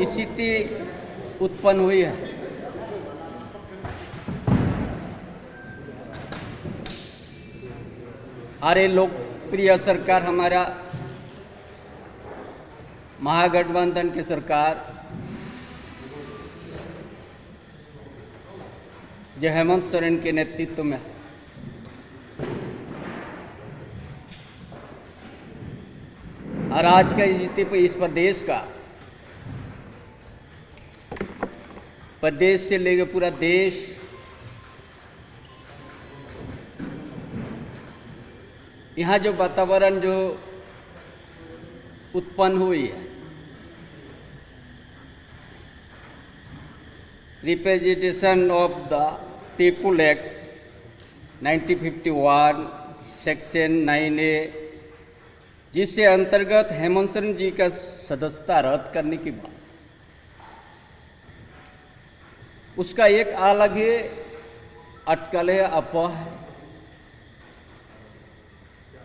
स्थिति उत्पन्न हुई है। हमारे लोकप्रिय सरकार, हमारा महागठबंधन की सरकार, जो हेमंत सोरेन के नेतृत्व में, और आज का स्थिति पर इस प्रदेश से लेकर पूरा देश यहाँ जो वातावरण जो उत्पन्न हुई है, representation of the people act 1951 section 9A, जिससे अंतर्गत हेमंत सोरेन जी का सदस्यता रद्द करने की बात, उसका एक अलग ही अटकल है, अफवाह है,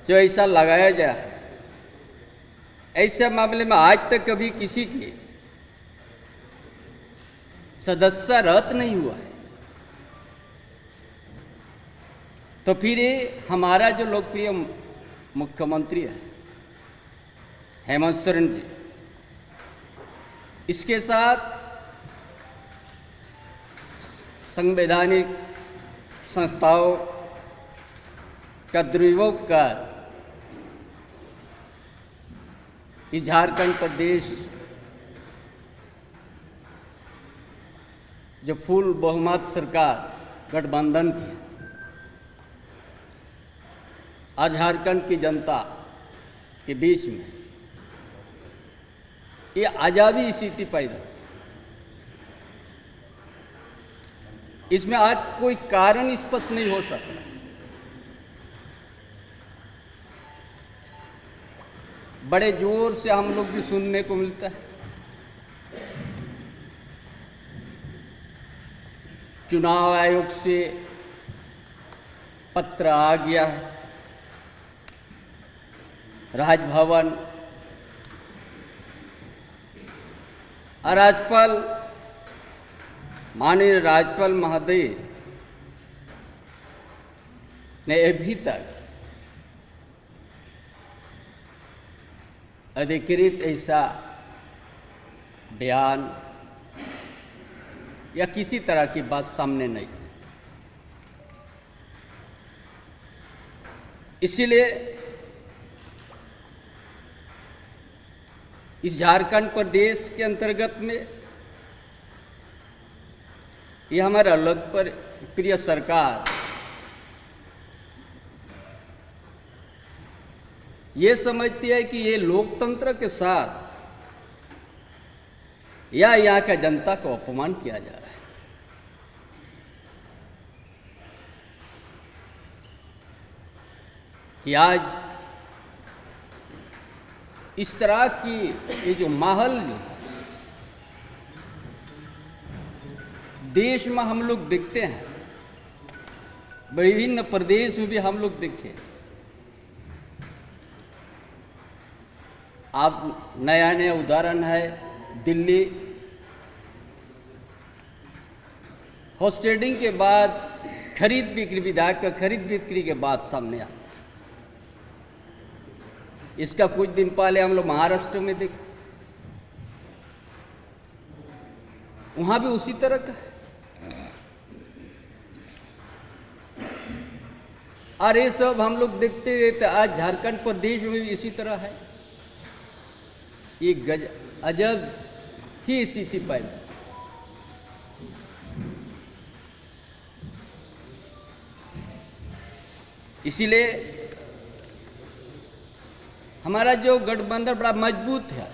जो ऐसा लगाया जाए। ऐसे मामले में आज तक कभी किसी की सदस्यता रद्द नहीं हुआ है, तो फिर ये हमारा जो लोकप्रिय मुख्यमंत्री है हेमंत सोरेन जी, इसके साथ संवैधानिक संस्थाओं का दुरुपयोग कर इस झारखंड प्रदेश जो फुल बहुमत सरकार गठबंधन की, आज झारखंड की जनता के बीच में ये आजादी स्थिति पैदा, इसमें आज कोई कारण स्पष्ट नहीं हो सकता। बड़े जोर से हम लोग भी सुनने को मिलता है, चुनाव आयोग से पत्र आ गया है, राजभवन और राज्यपाल, माननीय राज्यपाल महोदय ने अभी तक अधिकृत ऐसा बयान या किसी तरह की बात सामने नहीं। इसीलिए इस झारखंड प्रदेश के अंतर्गत में ये हमारा अलग पर प्रिय सरकार ये समझती है कि ये लोकतंत्र के साथ या यहाँ का जनता को अपमान किया जा रहा है। कि आज इस तरह की ये जो माहौल देश में हम लोग देखते हैं, विभिन्न प्रदेश में भी हम लोग देखे, आप नया नया उदाहरण है दिल्ली, होस्टेडिंग के बाद खरीद बिक्री, विधायक का खरीद बिक्री के बाद सामने आ, इसका कुछ दिन पहले हम लोग महाराष्ट्र में देखे, वहां भी उसी तरह का। और ये सब हम लोग देखते हैं, तो आज झारखंड प्रदेश में भी इसी तरह है। ये अजब ही स्थिति पैदा, इसीलिए हमारा जो गठबंधन बड़ा मजबूत है,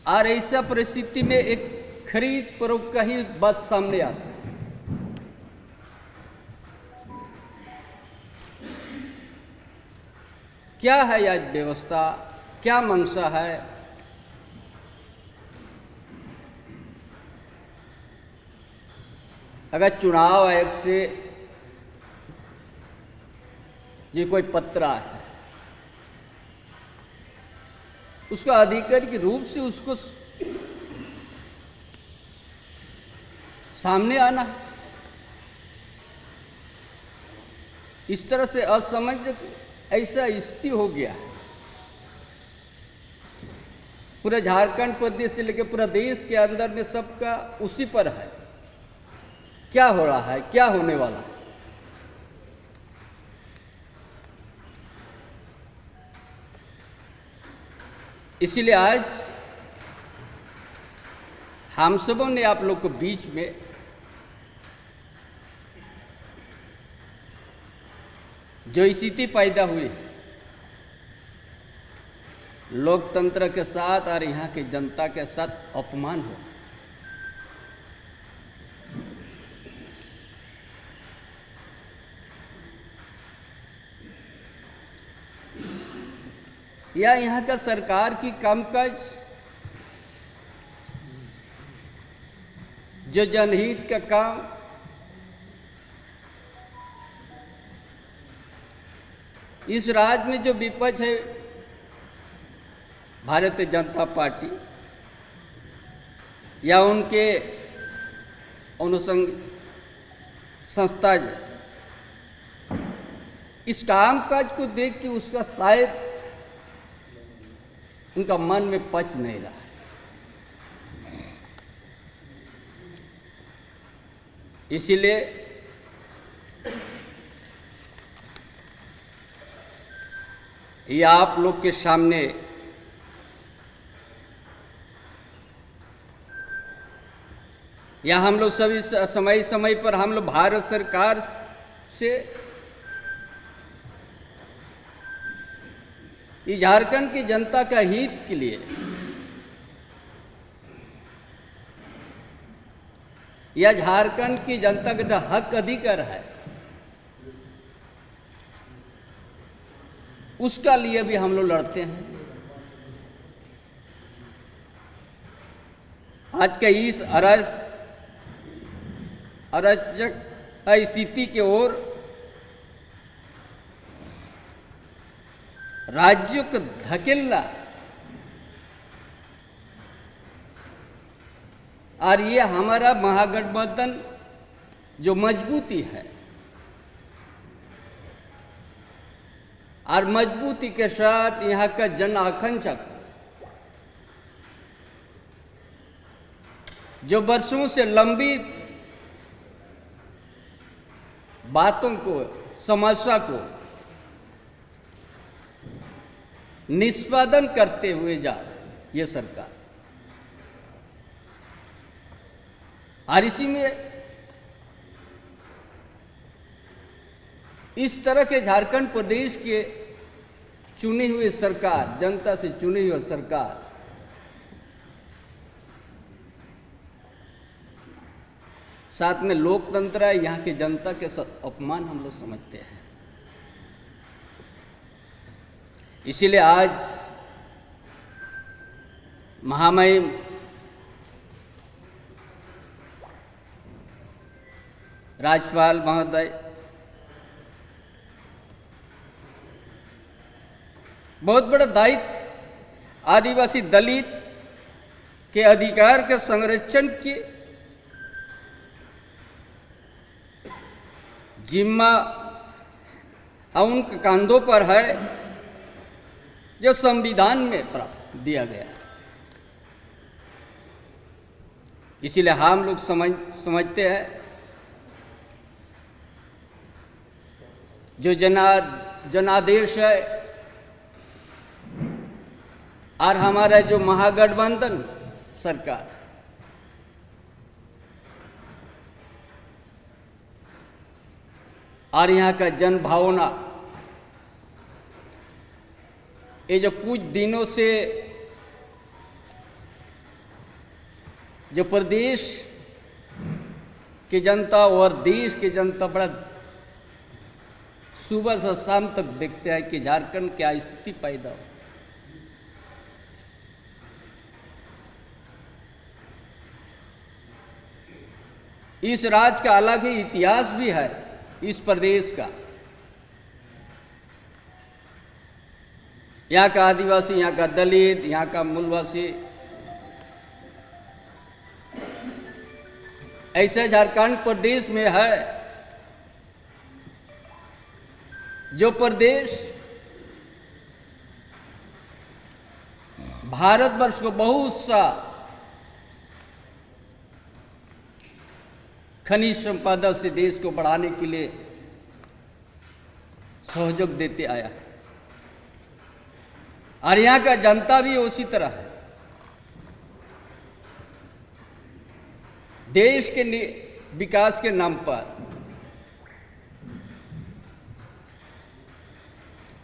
और ऐसा परिस्थिति में एक खरीद फरोख्त का ही बात सामने आता है। क्या है आज व्यवस्था, क्या मंशा है, अगर चुनाव आयोग से ये कोई पत्रा है, उसका आधिकारिक रूप से उसको सामने आना है। इस तरह से असमंजस ऐसा स्थिति हो गया है पूरे झारखंड प्रदेश से लेकर पूरा देश के अंदर में सबका उसी पर है। क्या हो रहा है, क्या होने वाला है? इसीलिए आज हम सबों ने आप लोग को बीच में जो स्थिति पैदा हुई लोकतंत्र के साथ और यहाँ की जनता के साथ अपमान हो, या यहाँ का सरकार की कामकाज जो जनहित का काम इस राज्य में जो विपक्ष है भारतीय जनता पार्टी या उनके अनुसंग संस्था इस कामकाज को देख के उसका शायद उनका मन में पच नहीं रहा है। इसीलिए ये आप लोग के सामने या हम लोग सभी समय समय पर हम लोग भारत सरकार से ये झारखंड की जनता का हित के लिए या झारखंड की जनता का जो हक अधिकार है उसका लिए भी हम लोग लड़ते हैं। आज के इस अराजक स्थिति के ओर राज्यों को धकेलना और ये हमारा महागठबंधन जो मजबूती है और मजबूती के साथ यहाँ का जन आकांक्षा जो वर्षों से लंबित बातों को समस्या को निष्पादन करते हुए जा ये सरकार और इसी में इस तरह के झारखंड प्रदेश के चुनी हुई सरकार जनता से चुनी हुई सरकार साथ में लोकतंत्र है यहाँ की जनता के साथ अपमान हम लोग समझते हैं। इसीलिए आज महामहिम राज्यपाल महोदय बहुत बड़ा दायित्व आदिवासी दलित के अधिकार के संरक्षण की जिम्मा उनके कंधों पर है जो संविधान में प्राप्त दिया गया। इसीलिए हम लोग समझते हैं जो जनादेश है और हमारा जो महागठबंधन सरकार और यहाँ का जन भावना ये जो कुछ दिनों से जो प्रदेश की जनता और देश की जनता बड़ा सुबह से शाम तक देखते हैं कि झारखंड क्या स्थिति पैदा हो। इस राज्य का अलग ही इतिहास भी है इस प्रदेश का यहाँ का आदिवासी, यहाँ का दलित, यहाँ का मूलवासी, ऐसे झारखंड प्रदेश में है जो प्रदेश भारतवर्ष को बहुत सा खनिज संपदा से देश को बढ़ाने के लिए सहयोग देते आया और यहाँ का जनता भी उसी तरह है। देश के विकास के नाम पर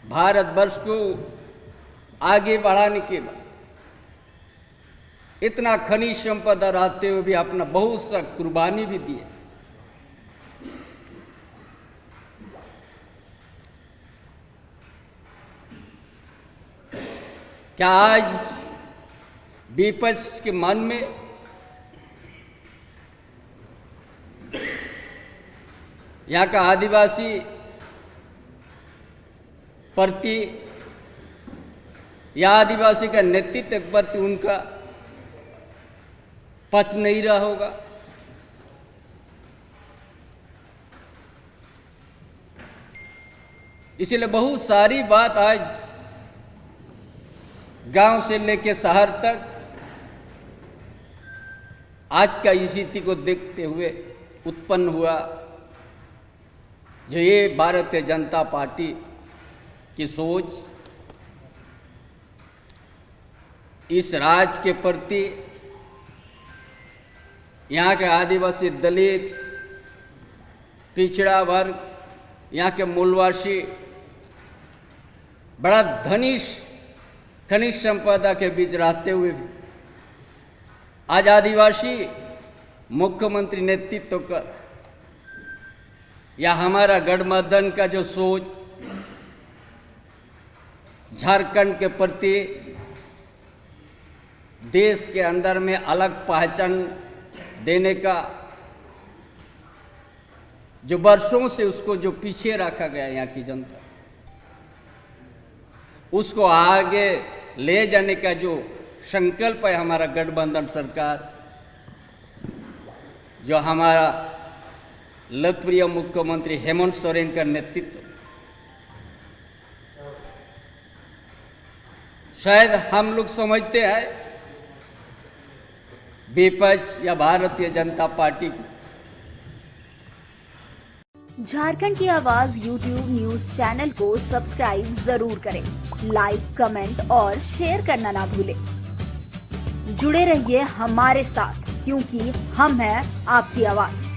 भारतवर्ष को आगे बढ़ाने के बाद इतना खनिज संपदा रहते हुए भी अपना बहुत सा कुर्बानी भी दिए। क्या आज विपक्ष के मन में यहाँ का आदिवासी प्रति या आदिवासी का नेतृत्व प्रति उनका पक्ष नहीं रहा होगा? इसलिए बहुत सारी बात आज गांव से लेकर शहर तक आज का स्थिति को देखते हुए उत्पन्न हुआ जो ये भारतीय जनता पार्टी की सोच इस राज्य के प्रति, यहाँ के आदिवासी, दलित, पिछड़ा वर्ग, यहाँ के मूलवासी बड़ा खनिज संपदा के बीच रहते हुए भी आज आदिवासी मुख्यमंत्री नेतृत्व का या हमारा गठबंधन का जो सोच झारखंड के प्रति देश के अंदर में अलग पहचान देने का जो वर्षों से उसको जो पीछे रखा गया यहाँ की जनता, उसको आगे ले जाने का जो संकल्प है हमारा गठबंधन सरकार, जो हमारा लोकप्रिय मुख्यमंत्री हेमंत सोरेन का नेतृत्व, शायद हम लोग समझते हैं विपक्ष या भारतीय जनता पार्टी को। झारखंड की आवाज YouTube न्यूज चैनल को सब्सक्राइब जरूर करें, लाइक, कमेंट और शेयर करना ना भूलें। जुड़े रहिए हमारे साथ क्योंकि हम हैं आपकी आवाज।